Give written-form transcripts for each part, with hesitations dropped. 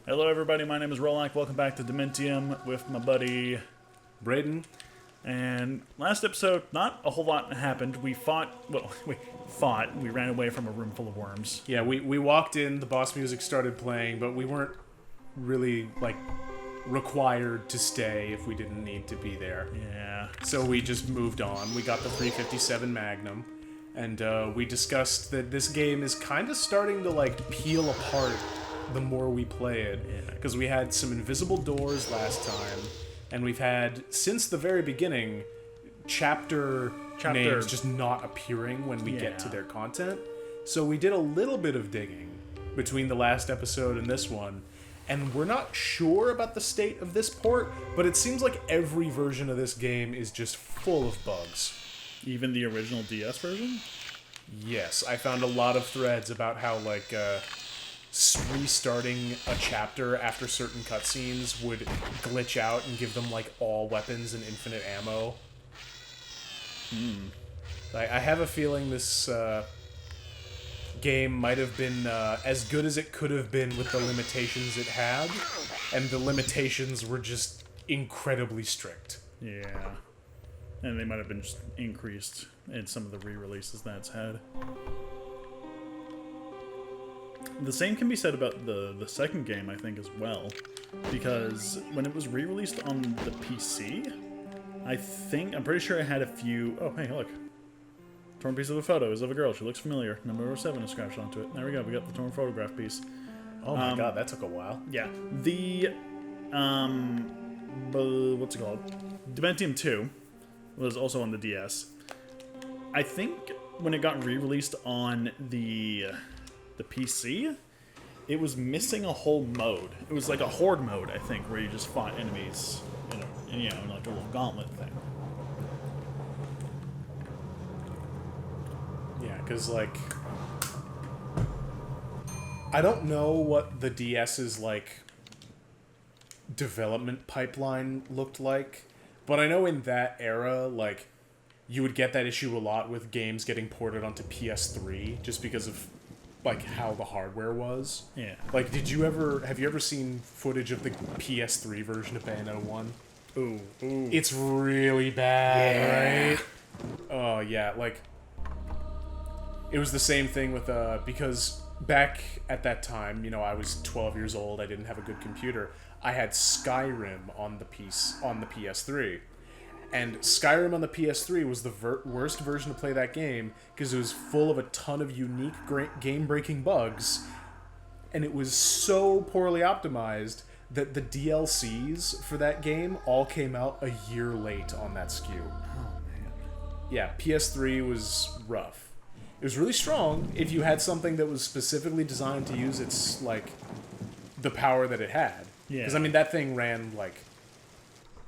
Hello everybody, my name is Rolak. Welcome back to Dementium with my buddy Braden. And last episode, not a whole lot happened. We fought, we ran away from a room full of worms. Yeah, we walked in, the boss music started playing, but we weren't really, required to stay if we didn't need to be there. Yeah. So we just moved on. We got the 357 Magnum, and we discussed that this game is kind of starting to, peel apart the more we play it. Because we had some invisible doors last time, and we've had, since the very beginning, chapter names just not appearing when we get to their content. So we did a little bit of digging between the last episode and this one, and we're not sure about the state of this port, but it seems like every version of this game is just full of bugs. Even the original DS version? Yes, I found a lot of threads about how, restarting a chapter after certain cutscenes would glitch out and give them, all weapons and infinite ammo. I have a feeling this game might have been as good as it could have been with the limitations it had, and the limitations were just incredibly strict. Yeah. And they might have been just increased in some of the re-releases that's had. The same can be said about the second game, I think, as well. Because when it was re-released on the PC, I'm pretty sure it had a few... Oh, hey, look. Torn piece of a photo is of a girl. She looks familiar. Number 7 is scratched onto it. There we go. We got the torn photograph piece. Oh my god, that took a while. Yeah. The, what's it called? Dementium 2 was also on the DS. I think when it got re-released on the PC, it was missing a whole mode. It was like a horde mode, I think, where you just fought enemies in like a little gauntlet thing. Yeah, because, I don't know what the DS's, development pipeline looked like, but I know in that era, you would get that issue a lot with games getting ported onto PS3, just because of how the hardware was. Yeah. Have you ever seen footage of the PS3 version of Bayonetta 1? Ooh. It's really bad, right? Oh, yeah, it was the same thing with, because back at that time, I was 12 years old, I didn't have a good computer. I had Skyrim on the PS3. And Skyrim on the PS3 was the worst version to play that game because it was full of a ton of unique game-breaking bugs, and it was so poorly optimized that the DLCs for that game all came out a year late on that SKU. Oh, man. Yeah, PS3 was rough. It was really strong if you had something that was specifically designed to use its, the power that it had. Yeah. Because, that thing ran,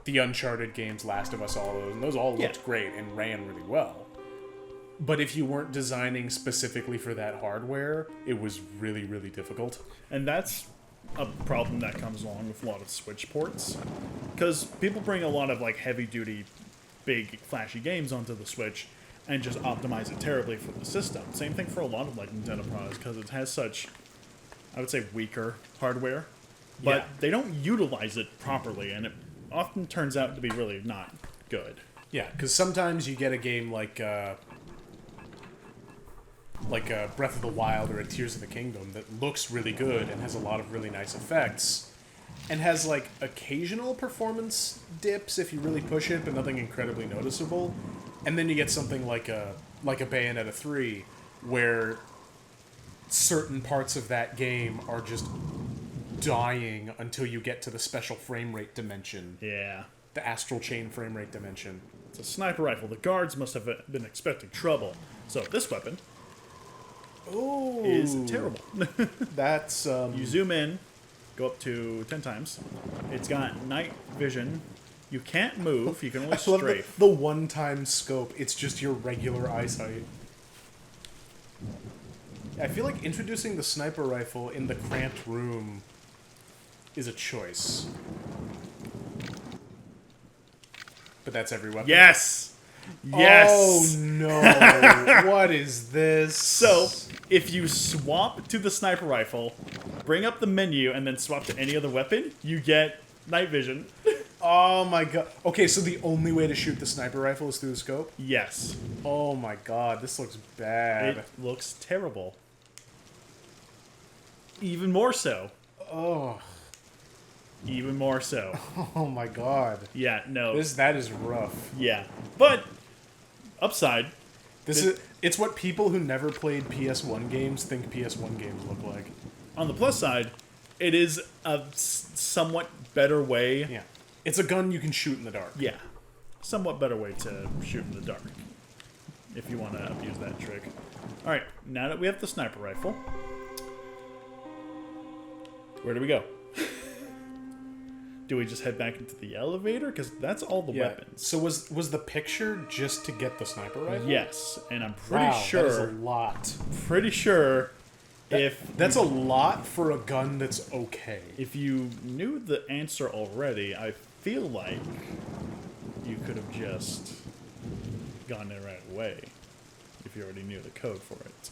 the Uncharted games, Last of Us, all those, and those all looked great and ran really well. But if you weren't designing specifically for that hardware, it was really, really difficult. And that's a problem that comes along with a lot of Switch ports. Because people bring a lot of, heavy-duty, big, flashy games onto the Switch and just optimize it terribly for the system. Same thing for a lot of, Nintendo products, because it has such, I would say, weaker hardware. But they don't utilize it properly, and it often turns out to be really not good. Yeah, because sometimes you get a game like Breath of the Wild or a Tears of the Kingdom that looks really good and has a lot of really nice effects, and has occasional performance dips if you really push it, but nothing incredibly noticeable. And then you get something like a Bayonetta 3, where certain parts of that game are just dying until you get to the special frame rate dimension. Yeah. The astral chain frame rate dimension. It's a sniper rifle. The guards must have been expecting trouble. So this weapon is terrible. That's, You zoom in, go up to 10 times. It's got night vision. You can't move. You can only I love strafe. the one-time scope. It's just your regular eyesight. I feel like introducing the sniper rifle in the cramped room is a choice. But that's every weapon. Yes! Yes! Oh no! What is this? So, if you swap to the sniper rifle, bring up the menu and then swap to any other weapon, you get night vision. Oh my god. Okay, so the only way to shoot the sniper rifle is through the scope? Yes. Oh my god, this looks bad. It looks terrible. Even more so. Oh. Even more so. Oh my god. Yeah, no. That is rough. Yeah. But, upside. It's what people who never played PS1 games think PS1 games look like. On the plus side, it is a somewhat better way. Yeah. It's a gun you can shoot in the dark. Yeah. Somewhat better way to shoot in the dark. If you want to abuse that trick. Alright, now that we have the sniper rifle, where do we go? Do we just head back into the elevator? Because that's all the weapons. So was the picture just to get the sniper rifle? Yes, and I'm pretty sure... that is a lot. Pretty sure That's a lot for a gun that's okay. If you knew the answer already, I feel like you could have just gotten it right away if you already knew the code for it.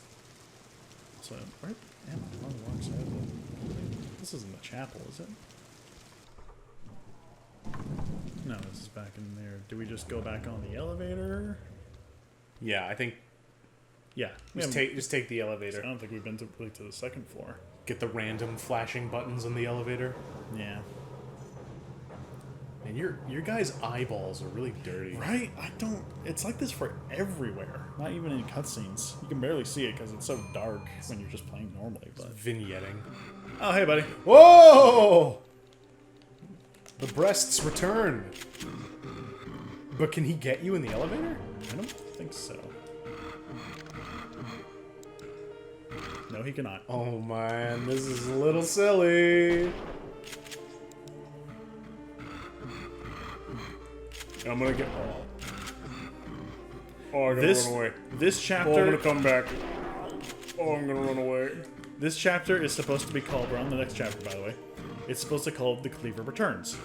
So, where am I? On the wrong side of the building? This isn't the chapel, is it? No, this is back in there. Do we just go back on the elevator? Yeah, I think... Yeah. Just take the elevator. I don't think we've been really to the second floor. Get the random flashing buttons on the elevator. Yeah. And your guys' eyeballs are really dirty. Right? I don't... It's like this for everywhere. Not even in cutscenes. You can barely see it because it's so dark when you're just playing normally. But Vignetting. oh, hey, buddy. Whoa! The breasts return. But can he get you in the elevator? I don't think so. No, he cannot. Oh man, this is a little silly. I'm gonna get... Oh, I'm gonna run away. This chapter... Oh, I'm gonna come back. Oh, I'm gonna run away. This chapter is supposed to be called... We're on the next chapter, by the way. It's supposed to be called The Cleaver Returns.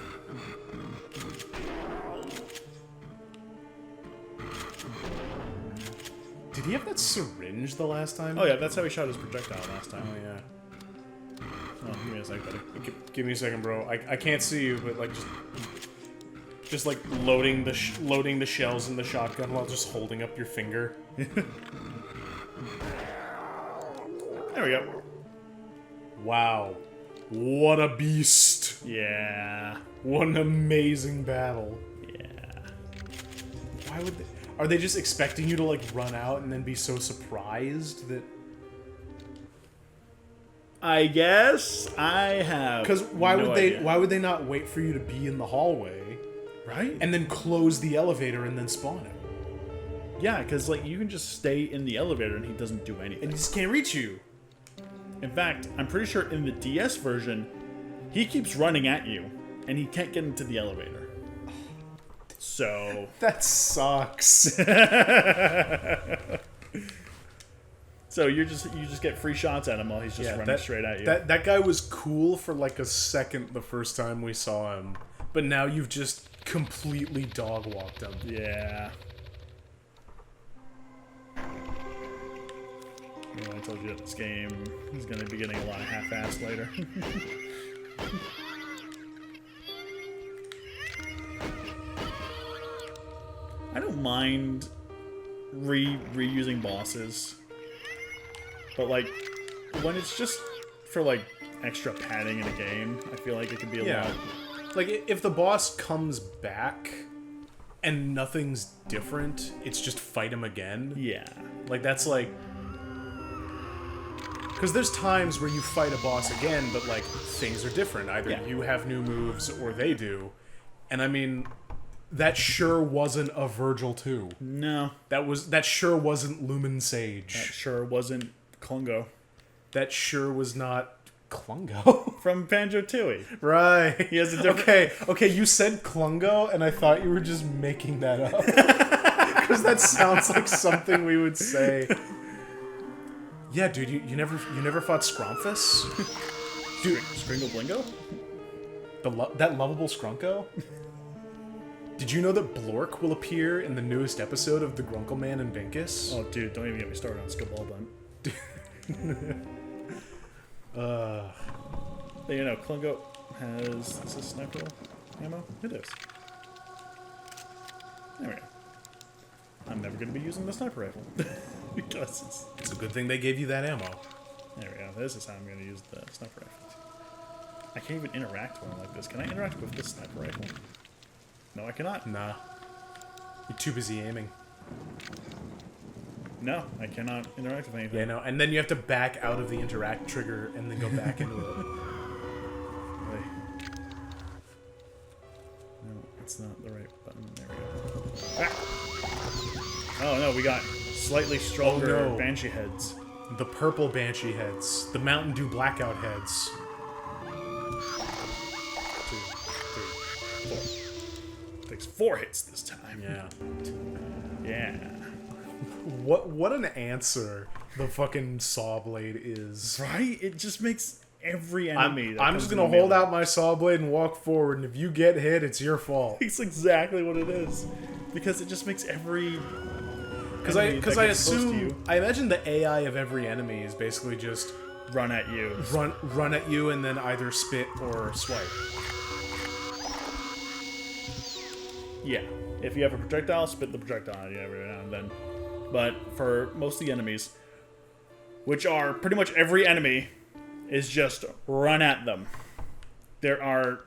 Did he have that syringe the last time? Oh, yeah, that's how he shot his projectile last time. Oh, yeah. Oh, give me a sec, buddy. Give me a second, bro. I can't see you, but, like, just like, loading the shells in the shotgun while just holding up your finger. There we go. Wow. What a beast. Yeah. What an amazing battle. Yeah. Why would they... Are they just expecting you to, like, run out and then be so surprised that... I guess I have. Because why no would they? idea. Why would they not wait for you to be in the hallway, Right? and then close the elevator and then spawn him? Yeah, because like you can just stay in the elevator and he doesn't do anything. And he just can't reach you. In fact, I'm pretty sure in the DS version, he keeps running at you and he can't get into the elevator. So That sucks. so you just get free shots at him while he's just running straight at you. That guy was cool for like a second the first time we saw him, but now you've just completely dog walked him. Yeah. Well, I told you that this game is going to be getting a lot of half-assed later. I don't mind reusing bosses, but like when it's just for like extra padding in a game, I feel like it could be a lot. Like if the boss comes back and nothing's different, it's just fight him again. Yeah. Like that's like... Because there's times where you fight a boss again, but like things are different. Either you have new moves or they do. And I mean, that sure wasn't a Virgil 2. No. That sure wasn't Lumen Sage. That sure wasn't Klungo. That sure was not Klungo. From Banjo-Tooie. Right. He has a different... Okay, you said Klungo, and I thought you were just making that up. Because that sounds like something we would say. Yeah, dude, you never fought Scrumpfus? Dude, Skringo Blingo? That lovable Scrunko? Did you know that Blork will appear in the newest episode of The Grunkle Man and Binkus? Oh, dude, don't even get me started on Skabal Bun. You know, Klungo has... Is this sniper ammo? It is. There we go. I'm never going to be using the sniper rifle. because It's a good thing they gave you that ammo. There we go. This is how I'm going to use the sniper rifle. I can't even interact with one like this. Can I interact with this sniper rifle? No, I cannot. Nah. You're too busy aiming. No, I cannot interact with anything. Yeah, no. And then you have to back out of the interact trigger and then go back into it. Really? No, it's not the right button. There we go. Ah! Oh no, we got slightly stronger Oh, no. Banshee heads. The purple Banshee heads. The Mountain Dew blackout heads. 2, 3, 4. Takes 4 hits this time. Yeah. Yeah. What an answer the fucking saw blade is. Right? It just makes every enemy. I'm just gonna hold out my saw blade and walk forward, and if you get hit, it's your fault. It's exactly what it is, because it just makes every. Because I assume, I imagine the AI of every enemy is basically just run at you. run at you and then either spit or swipe. Yeah. If you have a projectile, spit the projectile at you every now and then. But for most of the enemies, which are pretty much every enemy, is just run at them. There are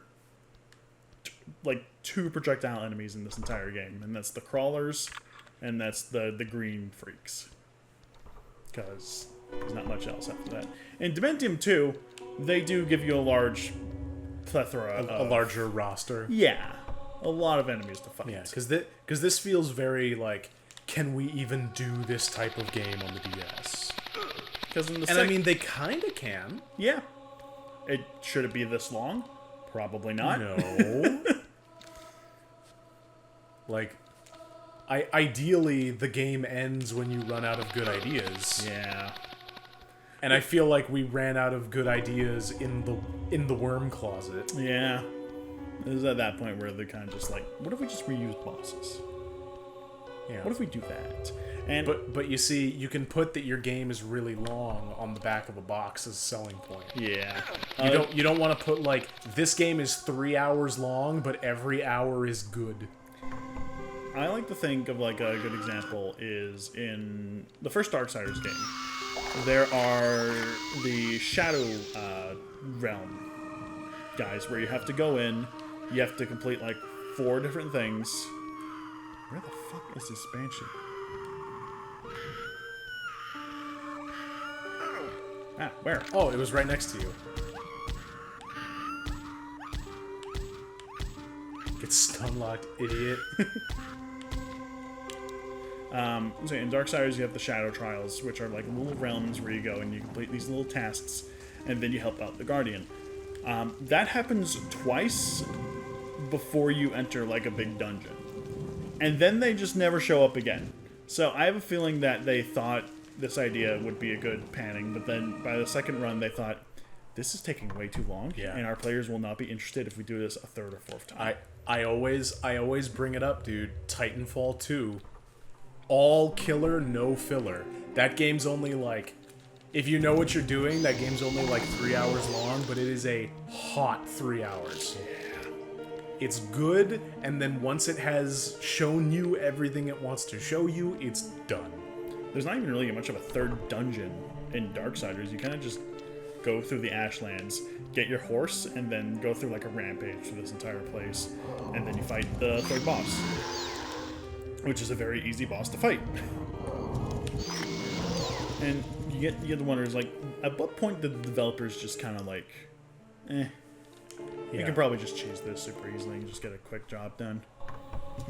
like 2 projectile enemies in this entire game, and that's the crawlers, and that's the green freaks. Because there's not much else after that. In Dementium 2, they do give you a large plethora A larger roster. Yeah. A lot of enemies to fight. Yeah, because this feels very like, can we even do this type of game on the DS? Because in the And I mean, they kind of can. yeah. Should it be this long? Probably not. No. Like, ideally, the game ends when you run out of good ideas. Yeah. And I feel like we ran out of good ideas in the worm closet. Yeah. It was at that point where they're kind of just like, what if we just reuse bosses? Yeah. What if we do that? And But you see, you can put that your game is really long on the back of a box as a selling point. yeah. You don't want to put like, this game is 3 hours long, but every hour is good. I like to think of like a good example is in the first Darksiders game. There are the Shadow Realm guys where you have to go in, you have to complete like 4 different things. Where the fuck is this Banshee? Ah, where? Oh, it was right next to you. Get stun locked, idiot. So in Darksiders, you have the Shadow Trials, which are like little realms where you go and you complete these little tasks, and then you help out the Guardian. That happens twice before you enter like a big dungeon. And then they just never show up again. So I have a feeling that they thought this idea would be a good panning, but then by the second run they thought, this is taking way too long, Yeah. and our players will not be interested if we do this a 3rd or 4th time. I always bring it up, dude. Titanfall 2. All killer, no filler. That game's only like, if you know what you're doing, that game's only like 3 hours long, but it is a hot 3 hours. Yeah. It's good, and then once it has shown you everything it wants to show you, it's done. There's not even really much of a 3rd dungeon in Darksiders. You kind of just go through the Ashlands, get your horse, and then go through like a rampage through this entire place, and then you fight the 3rd boss, which is a very easy boss to fight. And you get the wonder is like, at what point did the developers just kind of like, you can probably just cheese this super easily and just get a quick job done.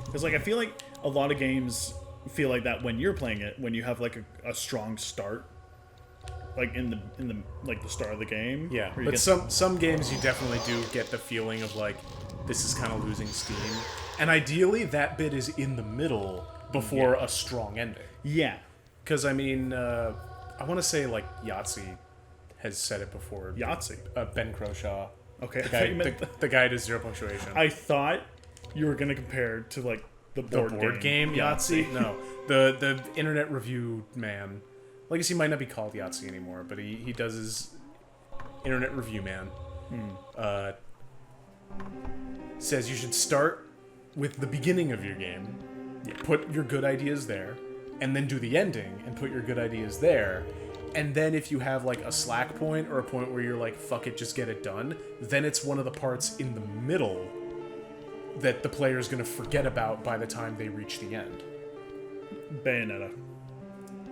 Because like I feel like a lot of games feel like that when you're playing it, when you have like a strong start, like in the like the start of the game. Yeah, where you but get some games you definitely do get the feeling of like, this is kind of losing steam. And ideally, that bit is in the middle before a strong ending. yeah. Because, I mean, I want to say, like, Yahtzee has said it before. Yahtzee. Ben Croshaw. Okay. The guy, the guy does Zero Punctuation. I thought you were gonna compare to like the board game Yahtzee? No. The internet review man. I guess he might not be called Yahtzee anymore, but he does his internet review man. uh, says you should start with the beginning of your game, put your good ideas there, and then do the ending and put your good ideas there. And then if you have like a slack point or a point where you're like, fuck it, just get it done, then it's one of the parts in the middle that the player's going to forget about by the time they reach the end. Bayonetta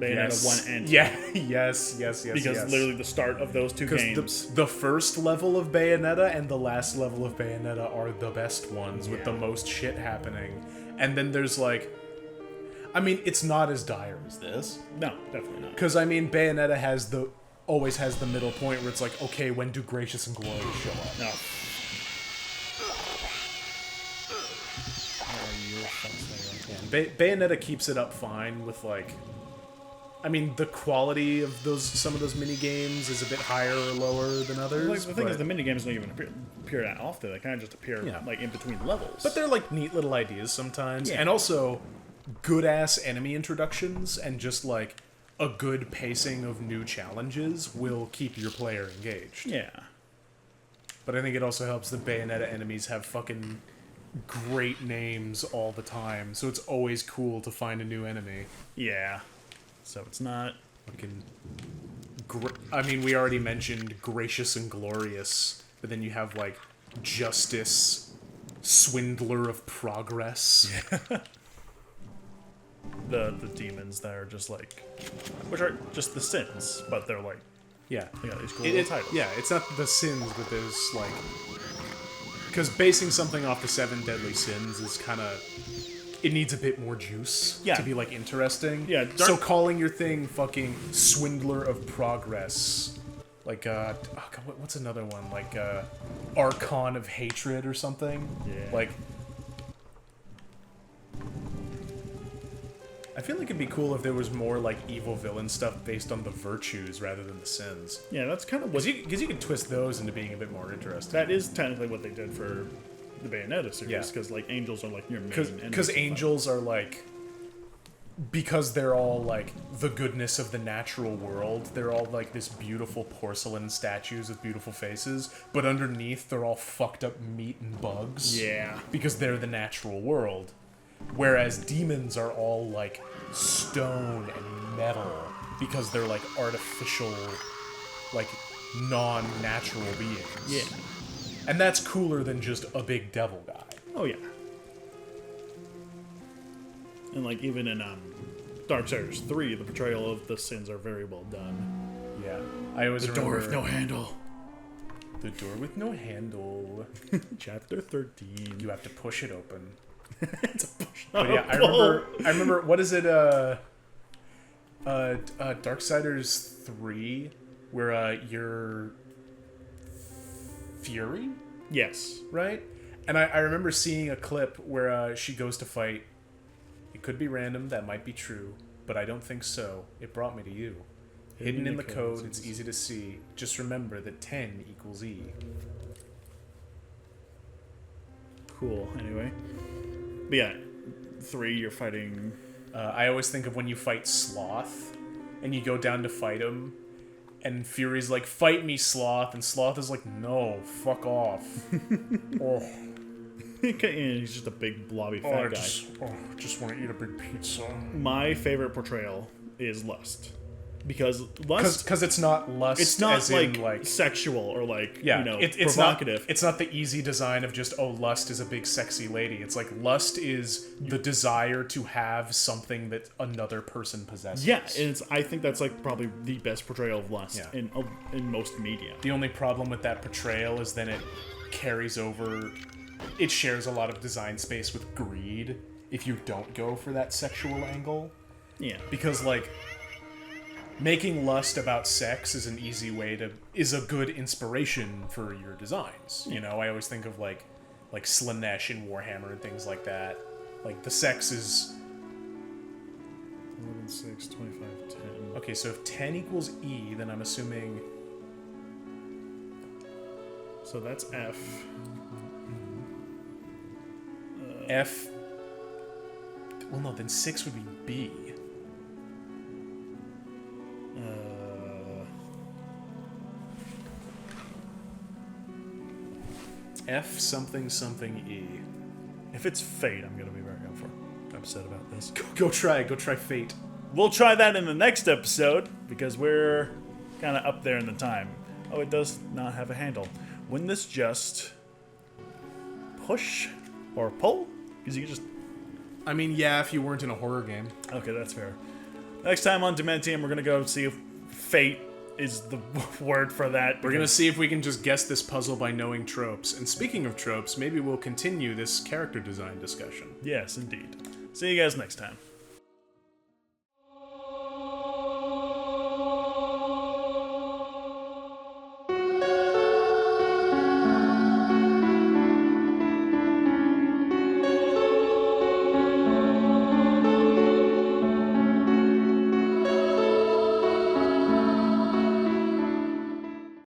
Yes. 1 and 2. Yeah, yes. Because literally the start of those two games. Because the first level of Bayonetta and the last level of Bayonetta are the best ones with the most shit happening. And then there's like... I mean, it's not as dire as this. No, definitely not. Because, I mean, Bayonetta always has the middle point where it's like, okay, when do Gracious and Glorious show up? No. Bayonetta keeps it up fine with, like... I mean, the quality of some of those mini games is a bit higher or lower than others. Like, the thing is, the mini games don't even appear that often. They kind of just appear like in between levels. But they're like neat little ideas sometimes, Yeah. and also good ass enemy introductions and just like a good pacing of new challenges will keep your player engaged. Yeah. But I think it also helps the Bayonetta enemies have fucking great names all the time, so it's always cool to find a new enemy. Yeah. So it's not... Fucking... I mean, we already mentioned Gracious and Glorious, but then you have, like, Justice, Swindler of Progress. The demons that are just like... Which are just the sins, but they're like... Yeah. They got these cool little titles. Yeah, it's not the sins, but there's, like... Because basing something off the 7 deadly sins is kind of... It needs a bit more juice to be, like, interesting. Yeah, so calling your thing fucking Swindler of Progress, like, what's another one? Like, Archon of Hatred or something? Yeah. Like, I feel like it'd be cool if there was more, like, evil villain stuff based on the virtues rather than the sins. Yeah, that's kind of what... Because you could twist those into being a bit more interesting. That is technically what they did for the Bayonetta series, because like angels are like your main enemies. Because angels are like, because they're all like the goodness of the natural world, they're all like this beautiful porcelain statues with beautiful faces, but underneath they're all fucked up meat and bugs. Yeah. Because they're the natural world. Whereas demons are all like stone and metal because they're like artificial, like non-natural beings. Yeah. And that's cooler than just a big devil guy. Oh yeah. And like even in Darksiders 3, the portrayal of the sins are very well done. Yeah. I always remember... Door with no handle. The door with no handle. Chapter 13. You have to push it open. It's a push. But yeah, I remember, what is it, Darksiders 3, where, you're Fury? Yes. Right? And I remember seeing a clip where, she goes to fight. It could be random, that might be true, but I don't think so. It brought me to you. Hidden in the code, it's easy to see. Just remember that 10 equals E. Cool, anyway. But yeah, 3, you're fighting... I always think of when you fight Sloth, and you go down to fight him, and Fury's like, fight me, Sloth, and Sloth is like, no, fuck off. Oh. He's just a big blobby fat guy. Just want to eat a big pizza. My favorite portrayal is Lust. Because Lust... Because it's not lust. It's not as in, like sexual or like, yeah, you know, it's provocative. It's not the easy design of just, oh, lust is a big sexy lady. It's like lust is the desire to have something that another person possesses. Yeah, and I think that's like probably the best portrayal of lust in most media. The only problem with that portrayal is then it carries over... It shares a lot of design space with greed if you don't go for that sexual angle. Yeah. Because, like... Making lust about sex is an easy way to... is a good inspiration for your designs. You know, I always think of, like Slanesh in Warhammer and things like that. Like, the sex is... 11, 6, 25, 10. Okay, so if 10 equals E, then I'm assuming... So that's F. F... Well, no, then 6 would be B. F something something E. If it's Fate, I'm gonna be very upset about this. Go try it. Go try Fate. We'll try that in the next episode, because we're kind of up there in the time. Oh, it does not have a handle. Wouldn't this just push or pull? Because you can just... I mean, yeah, if you weren't in a horror game. Okay, that's fair. Next time on Dementium, we're going to go see if Fate is the word for that. We're going to see if we can just guess this puzzle by knowing tropes. And speaking of tropes, maybe we'll continue this character design discussion. Yes, indeed. See you guys next time.